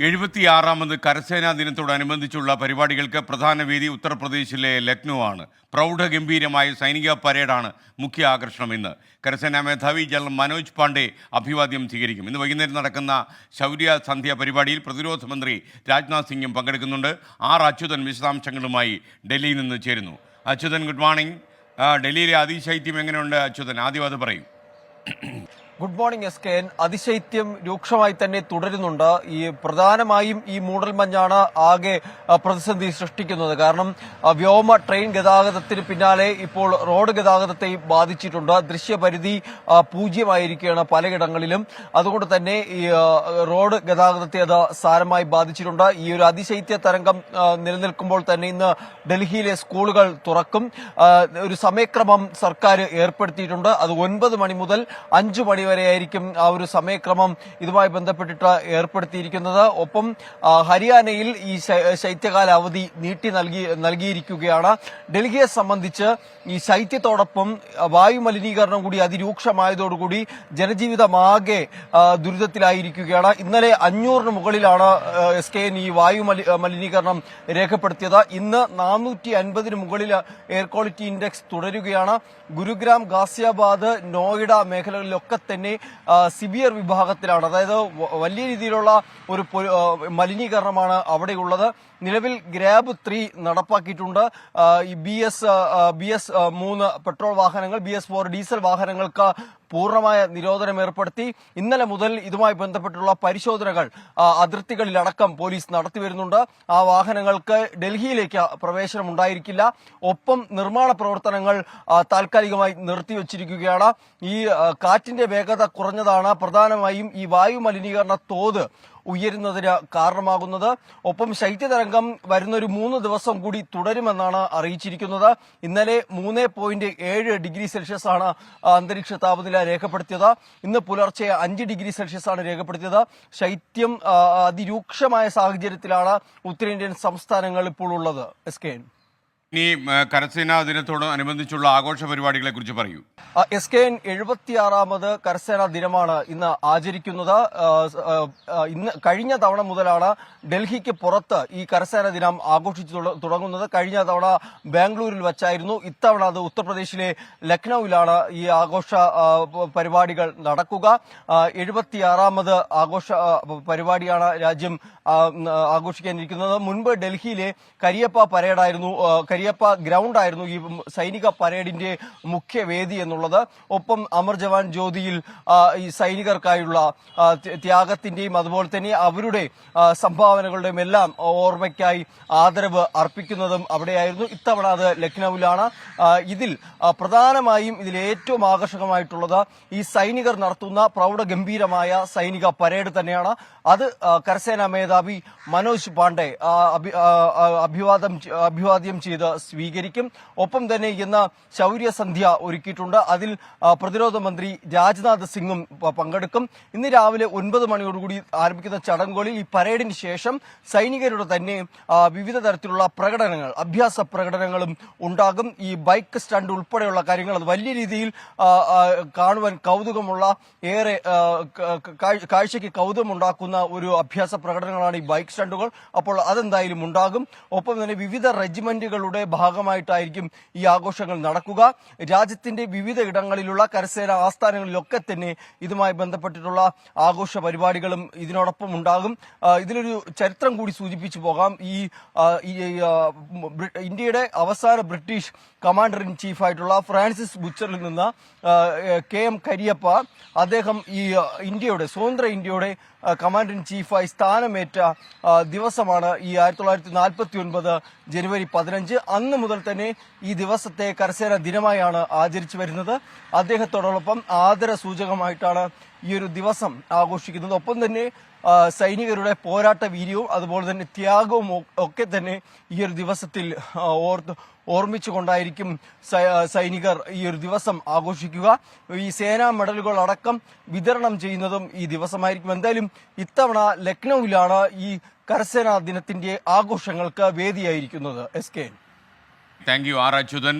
76ാമത് കരസേനാ ദിനത്തോടനുബന്ധിച്ചുള്ള പരിപാടികൾക്ക് പ്രധാന വേദി ഉത്തർപ്രദേശിലെ ലക്നൗ ആണ്. പ്രൗഢഗംഭീരമായ സൈനിക പരേഡാണ് മുഖ്യ ആകർഷണം. ഇന്ന് കരസേനാ മേധാവി ജനറൽ മനോജ് പാണ്ഡെ അഭിവാദ്യം സ്വീകരിക്കും. ഇന്ന് വൈകുന്നേരം നടക്കുന്ന ശൗര്യ സന്ധ്യ പരിപാടിയിൽ പ്രതിരോധ മന്ത്രി രാജ്നാഥ് സിംഗും പങ്കെടുക്കുന്നുണ്ട്. അച്യുതൻ വിശദാംശങ്ങളുമായി ഡൽഹിയിൽ നിന്ന് ചേരുന്നു. Achuthan, good morning. ഡൽഹിയിലെ അതിശൈത്യം എങ്ങനെയുണ്ട് അച്യുതൻ? ആദ്യം അത് പറയും. Good morning SKN. അതിശൈത്യം രൂക്ഷമായി തന്നെ തുടരുന്നുണ്ട്. പ്രധാനമായും ഈ മൂടൽമഞ്ഞാണ് ആകെ പ്രതിസന്ധി സൃഷ്ടിക്കുന്നത്. കാരണം വ്യോമ ട്രെയിൻ ഗതാഗതത്തിന് പിന്നാലെ ഇപ്പോൾ റോഡ് ഗതാഗതത്തെയും ബാധിച്ചിട്ടുണ്ട്. ദൃശ്യപരിധി പൂജ്യമായിരിക്കുകയാണ് പലയിടങ്ങളിലും. അതുകൊണ്ട് തന്നെ ഈ റോഡ് ഗതാഗതത്തെ അത് സാരമായി ബാധിച്ചിട്ടുണ്ട്. ഈ ഒരു അതിശൈത്യ തരംഗം നിലനിൽക്കുമ്പോൾ തന്നെ ഇന്ന് ഡൽഹിയിലെ സ്കൂളുകൾ തുറക്കും. ഒരു സമയക്രമം സർക്കാർ ഏർപ്പെടുത്തിയിട്ടുണ്ട്. അത് 9 മണി മുതൽ 5 മണി വരെയായിരിക്കും ആ ഒരു സമയക്രമം ഇതുമായി ബന്ധപ്പെട്ടിട്ട് ഏർപ്പെടുത്തിയിരിക്കുന്നത്. ഒപ്പം ഹരിയാനയിൽ ഈ ശൈത്യകാല അവധി നീട്ടി നൽകിയിരിക്കുകയാണ്. ഡൽഹിയെ സംബന്ധിച്ച് ഈ ശൈത്യത്തോടൊപ്പം വായു മലിനീകരണം കൂടി അതിരൂക്ഷമായതോടുകൂടി ജനജീവിതമാകെ ദുരിതത്തിലായിരിക്കുകയാണ്. ഇന്നലെ 500 മുകളിലാണ് SKN ഈ വായു മലിനീകരണം രേഖപ്പെടുത്തിയത്. ഇന്ന് 450 മുകളിൽ എയർ ക്വാളിറ്റി ഇൻഡെക്സ് തുടരുകയാണ്. ഗുരുഗ്രാം, ഗാസിയാബാദ്, നോയിഡ മേഖലകളിലൊക്കെ തന്നെ സിവിയർ വിഭാഗത്തിലാണ്. അതായത് വലിയ രീതിയിലുള്ള ഒരു മലിനീകരണമാണ് അവിടെയുള്ളത്. നിലവിൽ ഗ്രാബ് 3 നടപ്പാക്കിയിട്ടുണ്ട്. ഈ BS3 പെട്രോൾ വാഹനങ്ങൾ, BS4 ഡീസൽ വാഹനങ്ങൾക്ക് പൂർണ്ണമായ നിരോധനം ഏർപ്പെടുത്തി. ഇന്നലെ മുതൽ ഇതുമായി ബന്ധപ്പെട്ടുള്ള പരിശോധനകൾ അതിർത്തികളിലടക്കം പോലീസ് നടത്തിവരുന്നുണ്ട്. ആ വാഹനങ്ങൾക്ക് ഡൽഹിയിലേക്ക് പ്രവേശനം ഉണ്ടായിരിക്കില്ല. ഒപ്പം നിർമ്മാണ പ്രവർത്തനങ്ങൾ താൽക്കാലികമായി നിർത്തിവച്ചിരിക്കുകയാണ്. ഈ കാറ്റിന്റെ വേഗത കുറഞ്ഞതാണ് പ്രധാനമായും ഈ വായു മലിനീകരണ തോത് ഉയരുന്നതിന് കാരണമാകുന്നത്. ഒപ്പം ശൈത്യതരംഗം വരുന്നൊരു 3 ദിവസം കൂടി തുടരുമെന്നാണ് അറിയിച്ചിരിക്കുന്നത്. ഇന്നലെ 3.7 ഡിഗ്രി സെൽഷ്യസ് ആണ് അന്തരീക്ഷ താപനില രേഖപ്പെടുത്തിയത്. ഇന്ന് പുലർച്ചെ 5 ഡിഗ്രി സെൽഷ്യസ് ആണ് രേഖപ്പെടുത്തിയത്. ശൈത്യം അതിരൂക്ഷമായ സാഹചര്യത്തിലാണ് ഉത്തരേന്ത്യൻ സംസ്ഥാനങ്ങൾ ഇപ്പോൾ ഉള്ളത്. SKN. ഇനി കരസേനാ ദിനത്തോടനുബന്ധിച്ചുള്ള ആഘോഷ പരിപാടികളെ കുറിച്ച് പറയൂ. SKN 76ാമത് കരസേനാ ദിനമാണ് ഇന്ന് ആചരിക്കുന്നത്. ഇന്ന് കഴിഞ്ഞ തവണ മുതലാണ് ഡൽഹിക്ക് പുറത്ത് ഈ കരസേനാ ദിനം ആഘോഷിച്ചു തുടങ്ങുന്നത്. കഴിഞ്ഞ തവണ ബാംഗ്ലൂരിൽ വച്ചായിരുന്നു. ഇത്തവണ അത് ഉത്തർപ്രദേശിലെ ലക്നൌവിലാണ് ഈ ആഘോഷ പരിപാടികൾ നടക്കുക. 76ാമത് ആഘോഷ പരിപാടിയാണ് രാജ്യം ആഘോഷിക്കാനിരിക്കുന്നത്. മുൻപ് ഡൽഹിയിലെ കരിയപ്പ പരേഡായിരുന്നു, കരിയപ്പ ഗ്രൗണ്ടായിരുന്നു ഈ സൈനിക പരേഡിന്റെ മുഖ്യ വേദി എന്നുള്ളത്. ഒപ്പം അമർ ജവാൻ ജ്യോതിയിൽ ഈ സൈനികർക്കായുള്ള ത്യാഗത്തിന്റെയും അതുപോലെ തന്നെ അവരുടെ സംഭാവനകളുടെയും എല്ലാം ഓർമ്മയ്ക്കായി ആദരവ് അർപ്പിക്കുന്നതും അവിടെയായിരുന്നു. ഇത്തവണ അത് ലക്നൌവിലാണ്. ഇതിൽ പ്രധാനമായും ഇതിൽ ഏറ്റവും ആകർഷകമായിട്ടുള്ളത് ഈ സൈനികർ നടത്തുന്ന പ്രൗഢഗംഭീരമായ സൈനിക പരേഡ് തന്നെയാണ്. അത് കരസേനാ മേധാവി മനോജ് പാണ്ഡെ അഭിവാദ്യം ചെയ്ത് സ്വീകരിക്കും. ഒപ്പം തന്നെ ഇന്ന് ശൗര്യസന്ധ്യ ഒരുക്കിയിട്ടുണ്ട്. അതിൽ പ്രതിരോധ മന്ത്രി രാജ്നാഥ് സിംഗും പങ്കെടുക്കും. ഇന്ന് രാവിലെ 9 മണിയോടുകൂടി ആരംഭിക്കുന്ന ചടങ്ങുകളിൽ ഈ പരേഡിന് ശേഷം സൈനികരുടെ തന്നെ വിവിധ തരത്തിലുള്ള പ്രകടനങ്ങൾ, അഭ്യാസ പ്രകടനങ്ങളും ഉണ്ടാകും. ഈ ബൈക്ക് സ്റ്റണ്ട് ഉൾപ്പെടെയുള്ള കാര്യങ്ങൾ അത് വലിയ രീതിയിൽ കാണുവാൻ കൗതുകമുള്ള, ഏറെ കാഴ്ചയ്ക്ക് കൗതുകമുണ്ടാക്കുന്ന ഒരു അഭ്യാസ പ്രകടനങ്ങളാണ് ഈ ബൈക്ക് സ്റ്റണ്ടുകൾ. അപ്പോൾ അതെന്തായാലും ഉണ്ടാകും. ഒപ്പം തന്നെ വിവിധ റെജിമെന്റുകളുടെ ഭാഗമായിട്ടായിരിക്കും ഈ ആഘോഷങ്ങൾ നടക്കുക. രാജ്യത്തിന്റെ വിവിധ ഇടങ്ങളിലുള്ള കരസേന ആസ്ഥാനങ്ങളിലൊക്കെ തന്നെ ഇതുമായി ബന്ധപ്പെട്ടിട്ടുള്ള ആഘോഷ പരിപാടികളും ഇതിനോടൊപ്പം ഉണ്ടാകും. ഇതിലൊരു ചരിത്രം കൂടി സൂചിപ്പിച്ചു പോകാം. ഈ ഇന്ത്യയുടെ അവസാന ബ്രിട്ടീഷ് കമാൻഡർ ഇൻ ചീഫായിട്ടുള്ള ഫ്രാൻസിസ് ബുച്ചറിൽ നിന്ന് KM കരിയപ്പ, അദ്ദേഹം ഈ സ്വതന്ത്ര ഇന്ത്യയുടെ കമാൻഡർ ഇൻ ചീഫായി സ്ഥാനമേറ്റ ദിവസമാണ് ഈ 1949 ജനുവരി 15. അന്ന് മുതൽ തന്നെ ഈ ദിവസത്തെ കരസേന ദിനമായാണ് ആചരിച്ചു വരുന്നത്. അദ്ദേഹത്തോടൊപ്പം ആദര സൂചകമായിട്ടാണ് ഈ ഒരു ദിവസം ആഘോഷിക്കുന്നത്. ഒപ്പം തന്നെ സൈനികരുടെ പോരാട്ട വീര്യവും അതുപോലെ തന്നെ ത്യാഗവും ഒക്കെ തന്നെ ഈ ഒരു ദിവസത്തിൽ ഓർമ്മിച്ചുകൊണ്ടായിരിക്കും സൈനികർ ഈ ഒരു ദിവസം ആഘോഷിക്കുക. ഈ സേനാ മെഡലുകൾ അടക്കം വിതരണം ചെയ്യുന്നതും ഈ ദിവസമായിരിക്കും. എന്തായാലും ഇത്തവണ ലക്നൌവിലാണ് ഈ കരസേനാ ദിനത്തിന്റെ ആഘോഷങ്ങൾക്ക് വേദിയായിരിക്കുന്നത്. SKN. Thank you. അച്യുതൻ.